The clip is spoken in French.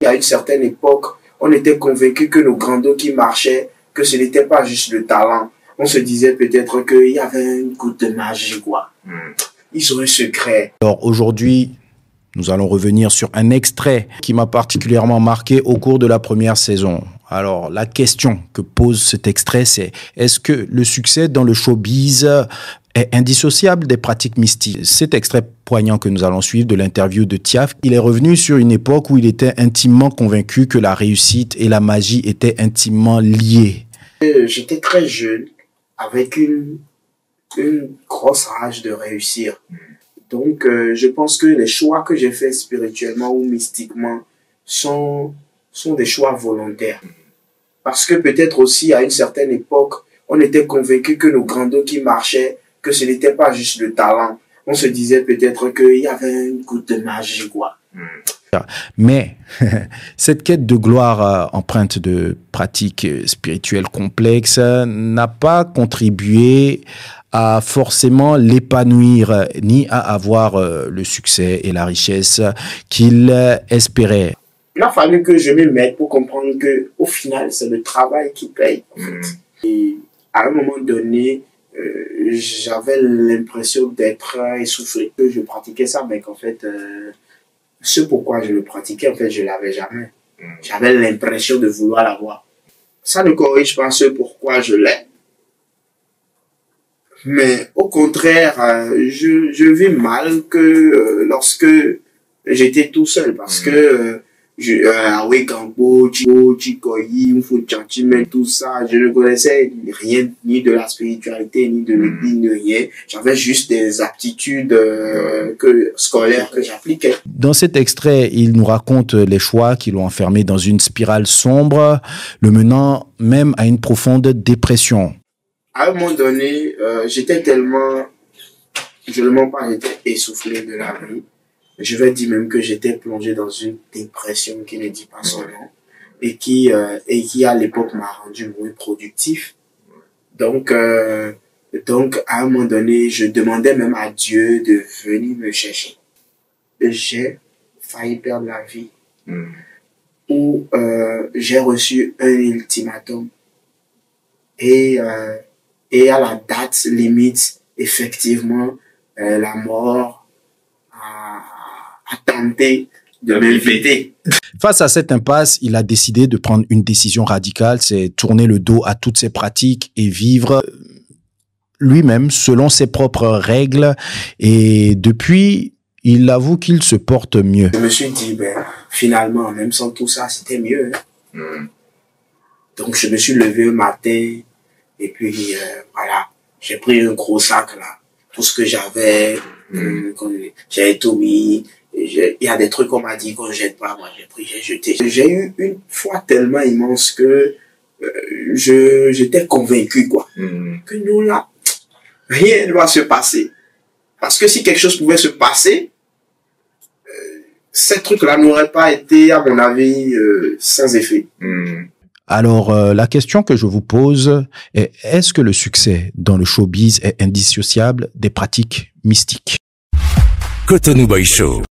À une certaine époque, on était convaincu que nos grands qui marchaient, que ce n'était pas juste le talent. On se disait peut-être qu'il y avait une goutte de magie, quoi. Ils ont un secret. Alors aujourd'hui, nous allons revenir sur un extrait qui m'a particulièrement marqué au cours de la première saison. Alors, la question que pose cet extrait, c'est est-ce que le succès dans le showbiz est indissociable des pratiques mystiques? Cet extrait poignant que nous allons suivre de l'interview de Tiaf, il est revenu sur une époque où il était intimement convaincu que la réussite et la magie étaient intimement liées. J'étais très jeune, avec une grosse rage de réussir. Donc, je pense que les choix que j'ai faits spirituellement ou mystiquement sont des choix volontaires. Parce que peut-être aussi, à une certaine époque, on était convaincu que nos grands qui marchaient, que ce n'était pas juste le talent. On se disait peut-être qu'il y avait une goutte de magie, quoi. Mais cette quête de gloire empreinte de pratiques spirituelles complexes n'a pas contribué à forcément l'épanouir, ni à avoir le succès et la richesse qu'il espérait. Il a fallu que je me mette pour comprendre que, au final, c'est le travail qui paye, en fait. Et à un moment donné, j'avais l'impression d'être essoufflé. Que je pratiquais ça, mais qu'en fait, ce pourquoi je le pratiquais, en fait, je l'avais jamais. J'avais l'impression de vouloir l'avoir. Ça ne corrige pas ce pourquoi je l'ai. Mais au contraire, je vis mal que lorsque j'étais tout seul, parce que tout ça, je ne connaissais rien, ni de la spiritualité, ni de l'église, ni rien. J'avais juste des aptitudes scolaires que j'appliquais. Dans cet extrait, il nous raconte les choix qui l'ont enfermé dans une spirale sombre, le menant même à une profonde dépression. À un moment donné, j'étais tellement, je ne mens pas, j'étais essoufflé de la vie. Je vais dire même que j'étais plongé dans une dépression qui ne dit pas son nom et qui à l'époque m'a rendu moins productif. Donc à un moment donné, je demandais même à Dieu de venir me chercher. J'ai failli perdre la vie. Où j'ai reçu un ultimatum et à la date limite, effectivement, la mort a tenté de m'inviter. Face à cette impasse, il a décidé de prendre une décision radicale, c'est tourner le dos à toutes ses pratiques et vivre lui-même selon ses propres règles. Et depuis, il avoue qu'il se porte mieux. Je me suis dit, finalement, même sans tout ça, c'était mieux. Donc, je me suis levé un matin et puis, voilà, j'ai pris un gros sac là. Tout ce que j'avais, j'ai tout mis. Il y a des trucs qu'on m'a dit qu'on ne jette pas, moi j'ai pris, j'ai jeté. J'ai eu une foi tellement immense que j'étais convaincu, quoi, que nous là, rien ne va se passer. Parce que si quelque chose pouvait se passer, ces trucs-là n'auraient pas été, à mon avis, sans effet. Alors, la question que je vous pose est, est-ce que le succès dans le showbiz est indissociable des pratiques mystiques? Cotonou Boy Show.